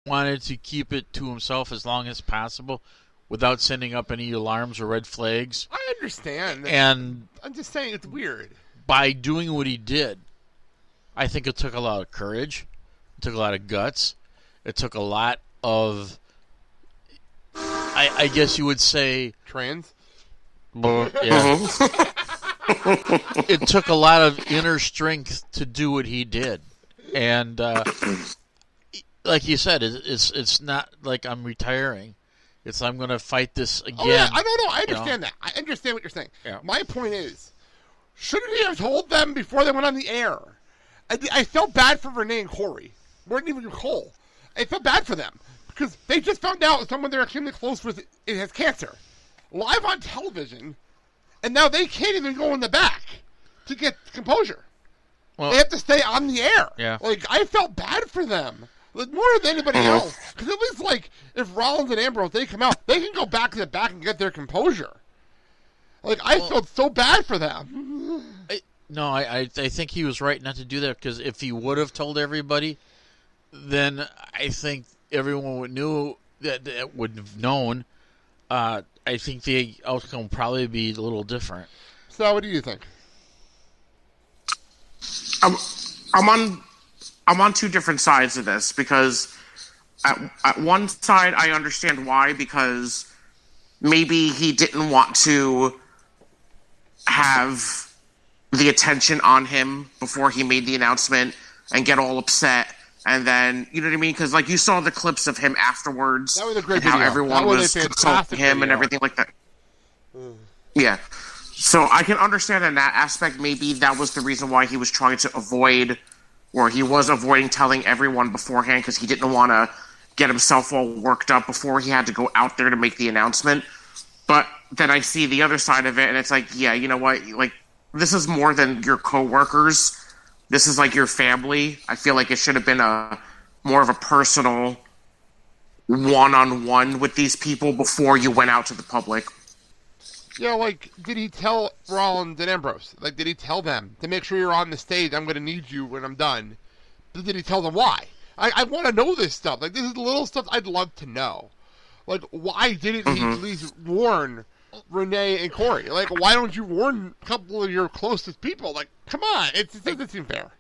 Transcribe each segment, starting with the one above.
wanted to keep it to himself as long as possible without sending up any alarms or red flags. I understand. And I'm just saying it's weird. By doing what he did, I think it took a lot of courage. It took a lot of guts. It took a lot of, I guess you would say... Trans? Yeah. It took a lot of inner strength to do what he did. And like you said, it's not like I'm retiring. It's I'm going to fight this again. Oh, yeah. I understand that. I understand what you're saying. Yeah. My point is, shouldn't he have told them before they went on the air? I felt bad for Renee and Corey. Weren't even Cole. I felt bad for them because they just found out someone they're extremely close with has cancer, live on television, and now they can't even go in the back to get composure. Well, they have to stay on the air. Yeah. Like, I felt bad for them. Like, more than anybody else. Because at least, like, if Rollins and Ambrose, they come out, they can go back to the back and get their composure. Like, I felt so bad for them. I think he was right not to do that, because if he would have told everybody, then I think everyone would have known. I think the outcome would probably be a little different. So, what do you think? I'm on two different sides of this, because at one side I understand why, because maybe he didn't want to have the attention on him before he made the announcement and get all upset. And then, you know what I mean? Because, like, you saw the clips of him afterwards. That was a great and how video. everyone was consulting him and everything like that. Yeah. So I can understand in that aspect, maybe that was the reason why he was trying to avoid, or he was avoiding telling everyone beforehand, because he didn't want to get himself all worked up before he had to go out there to make the announcement. But then I see the other side of it, and it's like, yeah, you know what? Like, this is more than your coworkers. This is like your family. I feel like it should have been more of a personal one-on-one with these people before you went out to the public. Yeah, like, did he tell Rollins and Ambrose? Like, did he tell them, to make sure you're on the stage, I'm going to need you when I'm done? But did he tell them why? I want to know this stuff. Like, this is the little stuff I'd love to know. Like, why didn't he at least warn Renee and Corey? Like, why don't you warn a couple of your closest people? Like, come on. It doesn't seem fair.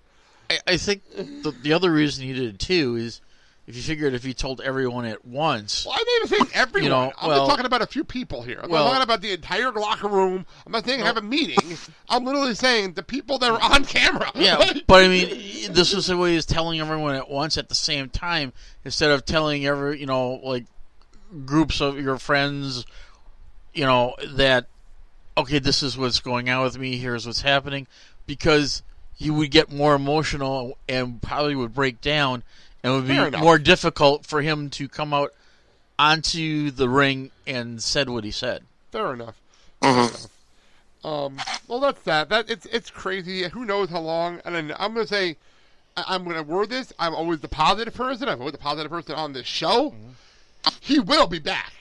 I think the other reason he did it, too, is if you figured if he told everyone at once... Well, I'm not even saying everyone. I'm not talking about a few people here. I'm not talking about the entire locker room. I'm not saying have a meeting. I'm literally saying the people that are on camera. Yeah, but I mean, this is the way he's telling everyone at once at the same time, instead of telling like groups of your friends, that, okay, this is what's going on with me, here's what's happening, because he would get more emotional and probably would break down, and it would be more difficult for him to come out onto the ring and said what he said. Fair enough. Well, that's that. It's crazy. Who knows how long? And then I'm going to say, I'm going to word this. I'm always the positive person. I'm always the positive person on this show. He will be back.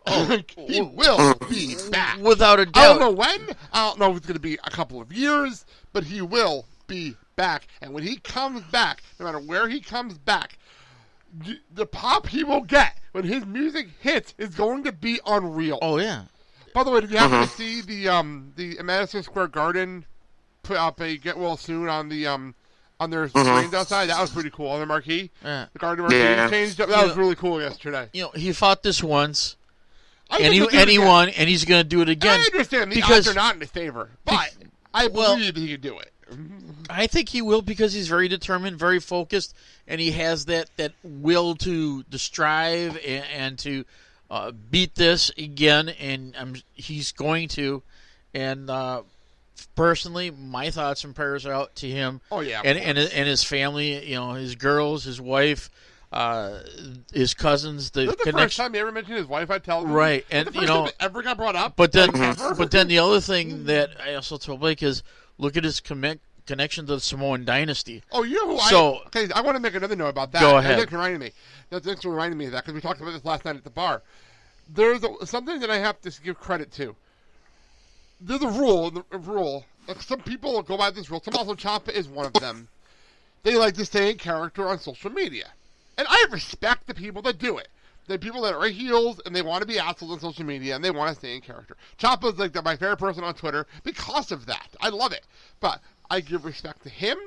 He will be back. Without a doubt. I don't know when. I don't know if it's going to be a couple of years, but he will be back. And when he comes back, no matter where he comes back, the pop he will get when his music hits is going to be unreal. Oh, yeah. By the way, did you happen to see the Madison Square Garden put up a Get Well Soon on the on their screens outside? That was pretty cool. On the marquee. Yeah. The Garden marquee changed up. That was really cool yesterday. He fought this once. And he won, and he's going to do it again. I understand the odds are not in his favor, but I believe he can do it. I think he will, because he's very determined, very focused, and he has that will to strive and to beat this again, and he's going to. And personally, my thoughts and prayers are out to him. Oh yeah, and his family, his girls, his wife. His cousins, the connection. The first time he ever mentioned his wife, I tell him. Right, and the first time it ever got brought up. But then the other thing that I also told Blake is look at his connection to the Samoan dynasty. Oh, I want to make another note about that. Go ahead. Thanks for reminding me of that, because we talked about this last night at the bar. There's something that I have to give credit to. There's a rule. Like, some people will go by this rule. Tommaso Ciampa is one of them. They like to stay in character on social media. And I respect the people that do it. The people that are heels and they want to be assholes on social media and they want to stay in character. Ciampa's like my favorite person on Twitter because of that. I love it. But I give respect to him.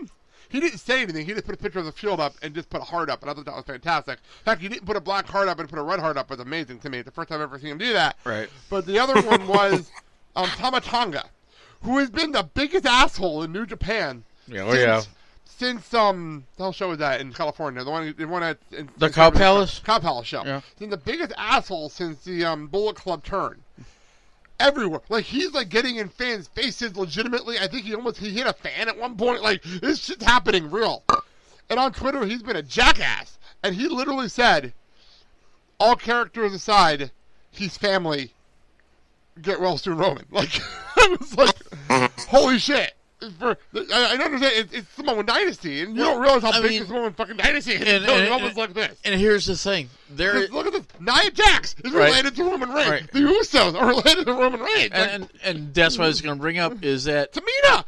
He didn't say anything. He just put a picture of the field up and just put a heart up, and I thought that was fantastic. In fact, he didn't put a black heart up and put a red heart up. It was amazing to me. It's the first time I've ever seen him do that. Right. But the other one was Tama Tonga, who has been the biggest asshole in New Japan. Since the hell show was that in California? The one at the Cow Palace? Cow Palace show. Yeah. He's been the biggest asshole since the Bullet Club turn. Everywhere. Like, he's, like, getting in fans' faces legitimately. I think he hit a fan at one point. Like, this shit's happening real. And on Twitter, he's been a jackass. And he literally said, all characters aside, he's family. Get well soon, Roman. Like, I was like, holy shit. I understand it's Samoan Dynasty, and you don't realize how big the Samoan fucking Dynasty is until it almost like this. And here's the thing: look at this. Nia Jax is related to Roman Reigns. Right. The Usos are related to Roman Reigns. And that's what I was going to bring up is that Tamina.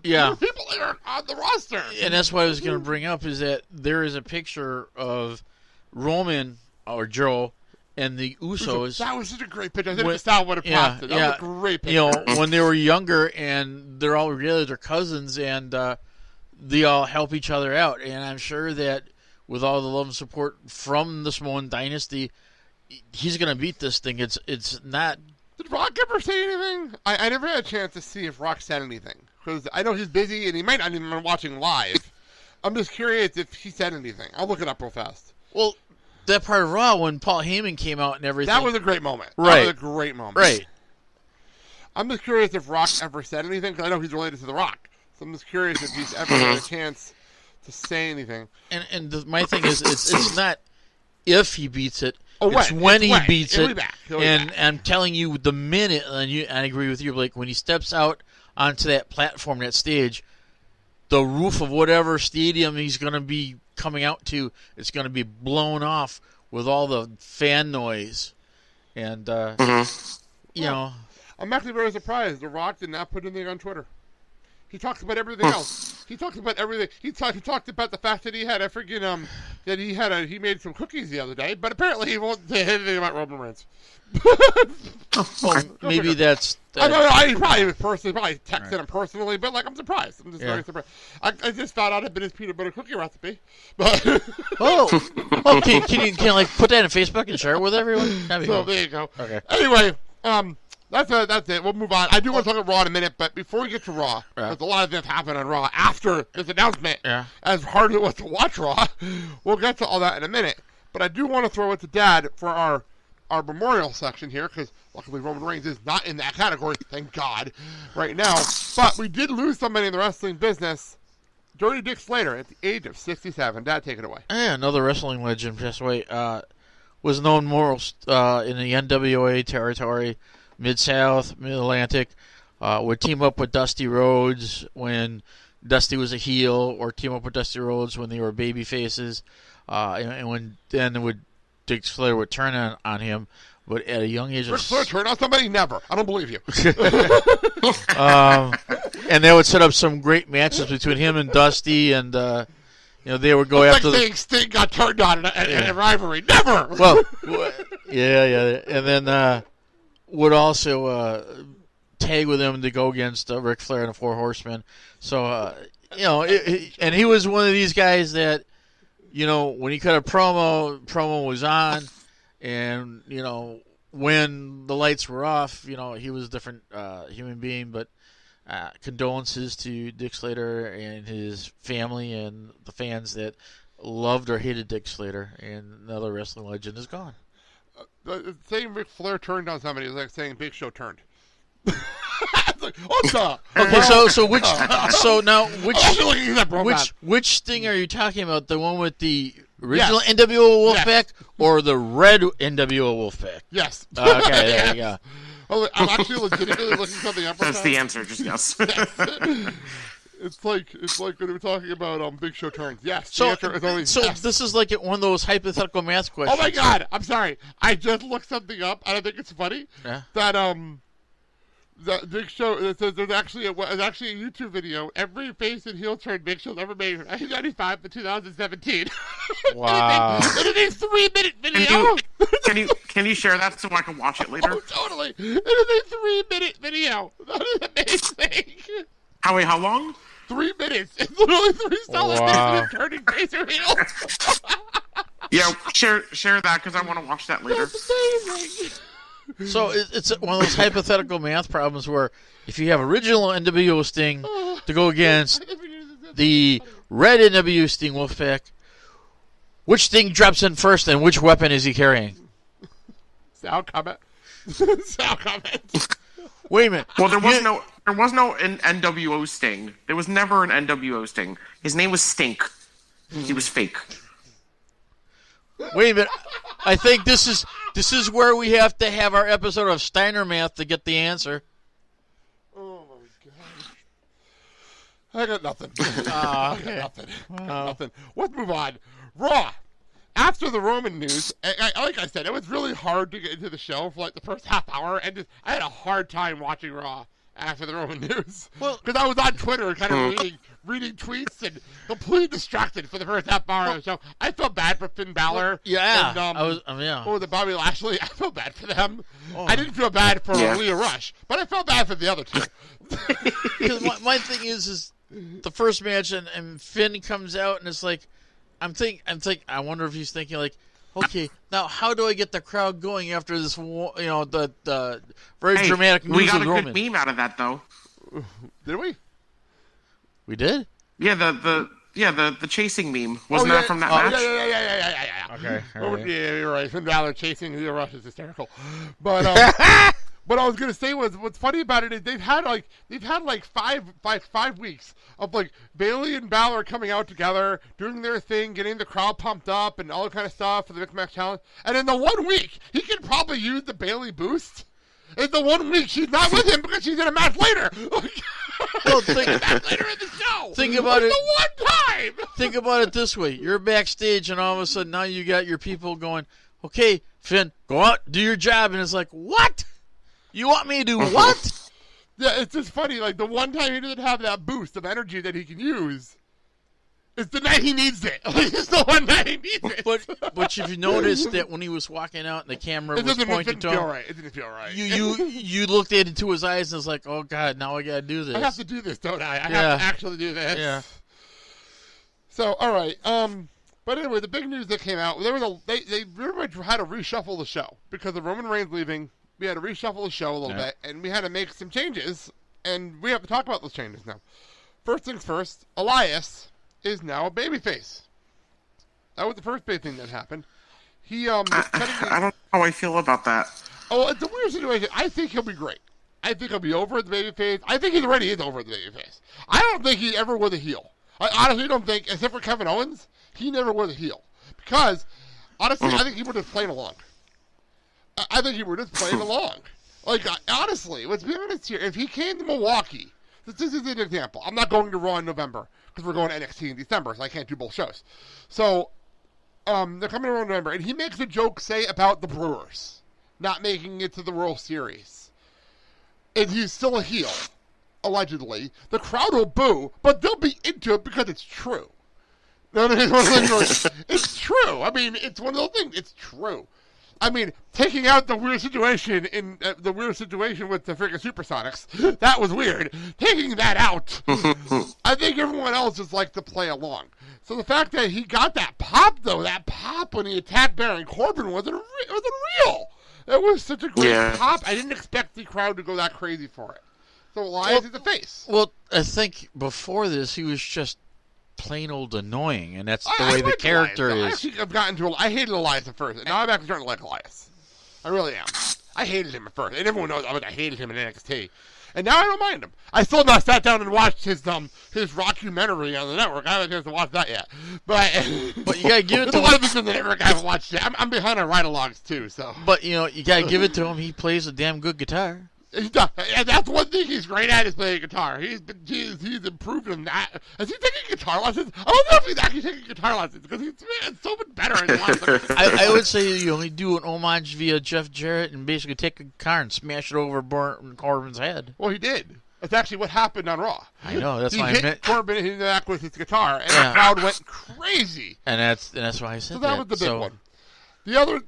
Yeah. People are on the roster. And that's what I was going to bring up is that there is a picture of Roman or Joe and the Usos. That was such a great picture. I didn't understand what it posted. That was a great picture. You know, when they were younger and they're all together, they're cousins, and they all help each other out. And I'm sure that with all the love and support from the Samoan Dynasty, he's going to beat this thing. It's not... Did Rock ever say anything? I never had a chance to see if Rock said anything. Because I know he's busy and he might not even be watching live. I'm just curious if he said anything. I'll look it up real fast. Well... That part of Raw when Paul Heyman came out and everything. That was a great moment. Right. That was a great moment. Right. I'm just curious if Rock ever said anything, because I know he's related to The Rock. So I'm just curious if he's ever had a chance to say anything. And my thing is, it's not if he beats it. It's when he beats He'll it. be back. And I'm telling you, the minute, and I agree with you, like when he steps out onto that platform, that stage, the roof of whatever stadium he's going to be coming out to, it's going to be blown off with all the fan noise. And, you know. I'm actually very surprised The Rock did not put anything on Twitter. He talks about everything else. He talks about everything. He talked about the fact that he had he made some cookies the other day, but apparently he won't say anything about Roman Reigns. Well, maybe that's... I don't know. I probably texted him personally, but like I'm surprised. I'm just very surprised. I just found out I'd been his peanut butter cookie recipe. But okay. Can you like put that on Facebook and share it with everyone? There you go. Okay. Anyway, that's it. We'll move on. I do want to talk about Raw in a minute, but before we get to Raw, there's a lot of things happened on Raw after this announcement. Yeah. As hard as it was to watch Raw, we'll get to all that in a minute. But I do want to throw it to Dad for our memorial section here, because luckily Roman Reigns is not in that category, thank God, right now. But we did lose somebody in the wrestling business. Dirty Dick Slater at the age of 67. Dad, take it away. Yeah, another wrestling legend passed away. Was known more in the NWA territory, Mid-South, Mid-Atlantic. Would team up with Dusty Rhodes when Dusty was a heel, or team up with Dusty Rhodes when they were baby faces. And then would Dick Slater would turn on him, but at a young age of... Ric Flair turn on somebody? Never. I don't believe you. And they would set up some great matches between him and Dusty, and they would go after... Like saying Sting got turned on in a rivalry. Never! Well, yeah. And then would also tag with him to go against Ric Flair and the Four Horsemen. So, and he was one of these guys that... when he cut a promo was on, and, when the lights were off, he was a different human being, but condolences to Dick Slater and his family and the fans that loved or hated Dick Slater, and another wrestling legend is gone. Saying Ric Flair turned on somebody is like saying Big Show turned. Okay, which Sting are you talking about? The one with the original NWO Wolfpack or the red NWO Wolfpack? Yes. Okay, there you go. Oh, I'm actually legitimately looking something up. That's the answer. Just yes. It's like when we're talking about Big Show turns. Yes. So yes. This is like one of those hypothetical math questions. Oh my God! I'm sorry. I just looked something up, and I think it's funny that Big Show. There's actually a YouTube video. Every face and heel turn Big Show's ever made from 1995 to 2017. Wow. It is a 3-minute video. Can you share that so I can watch it later? Oh, totally. It is a 3-minute video. That is amazing. How long? 3 minutes. It's literally 3 solid minutes of turning face or heel. Yeah, share that because I want to watch that later. That's amazing. So it's one of those hypothetical math problems where if you have original NWO Sting to go against the red NWO Sting Wolfpack, which Sting drops in first and which weapon is he carrying? Sound comment. Wait a minute. Well, there was no NWO Sting. There was never an NWO Sting. His name was Stink. He was fake. Wait a minute. I think this is where we have to have our episode of Steiner Math to get the answer. Oh my god. I got nothing. Nothing. Let's move on. Raw. After the Roman news, like I said, it was really hard to get into the show for like the first half hour, and I had a hard time watching Raw after the Roman news. Well, because I was on Twitter kind of reading tweets and completely distracted for the first half hour of the show. I felt bad for Finn Balor. Yeah. And, the Bobby Lashley. I felt bad for them. Oh. I didn't feel bad for Leah Rush, but I felt bad for the other two. Because my thing is the first match and Finn comes out and it's like, I wonder if he's thinking like, okay, now how do I get the crowd going after this? The very dramatic news we got of a Roman. good meme out of that though. Did we? We did. Yeah, the chasing meme wasn't that from that match? Yeah. Okay. Right. Yeah, you're right. Finn Balor chasing Leah Rush is hysterical. But what I was gonna say was, what's funny about it is they've had like 5 weeks of like Bayley and Balor coming out together, doing their thing, getting the crowd pumped up and all that kind of stuff for the Mixed Match Challenge. And in the 1 week, he could probably use the Bayley boost. In the 1 week, she's not with him because she's in a match later. Well, think later in the show. Think about it. The one time. Think about it this way: you're backstage, and all of a sudden now you got your people going, "Okay, Finn, go out, do your job," and it's like, "What? You want me to do what?" Yeah, it's just funny. Like the one time he doesn't have that boost of energy that he can use, it's the night he needs it. It's the one night he needs it. But if you noticed that when he was walking out and the camera was pointing to him, it didn't feel right. You looked into his eyes and was like, "Oh God, now I gotta do this. I have to do this, don't I? I have to actually do this." Yeah. So all right. But anyway, the big news that came out, they pretty much had to reshuffle the show because of Roman Reigns leaving. We had to reshuffle the show a little bit, and we had to make some changes, and we have to talk about those changes now. First things first, Elias is now a babyface. That was the first big thing that happened. He I don't know how I feel about that. Oh, it's a weird situation. I think he'll be great. I think he'll be over the babyface. I think he already is over the babyface. I don't think he ever was a heel. I honestly don't think, except for Kevin Owens, he never was a heel. Because, honestly, I think he would have played along. I think he were just playing along. Like, honestly, let's be honest here. If he came to Milwaukee, this is an example. I'm not going to Raw in November because we're going to NXT in December, so I can't do both shows. So, they're coming to Raw in November, and he makes a joke, say, about the Brewers not making it to the World Series. And he's still a heel, allegedly. The crowd will boo, but they'll be into it because it's true. It's true. I mean, it's one of those things. It's true. I mean, taking out the weird situation with the freaking Supersonics, that was weird. Taking that out, I think everyone else just liked to play along. So the fact that he got that pop, though, that pop when he attacked Baron Corbin wasn't real. It was such a great pop. I didn't expect the crowd to go that crazy for it. So Elias is the face. Well, I think before this, he was just plain old annoying, and that's the way the character is. I hated Elias at first, and now I'm actually starting to like Elias. I really am. I hated him at first, and everyone knows I hated him in NXT, and now I don't mind him. I still not sat down and watched his rockumentary on the network. I haven't had a chance to watch that yet, but you gotta give it to him. A lot of things on the network I haven't watched yet. I'm behind on ride-alongs too, so. But you gotta give it to him. He plays a damn good guitar. And that's one thing he's great at is playing guitar. He's improved in that. Is he taking guitar lessons? I don't know if he's actually taking guitar lessons because he's so much better in the last. I would say you only do an homage via Jeff Jarrett and basically take a guitar and smash it over Corbin's head. Well, he did. That's actually what happened on Raw. I know. That's why he I meant Corbin in the neck with his guitar, and the crowd went crazy. And that's why I said that was the big one. The other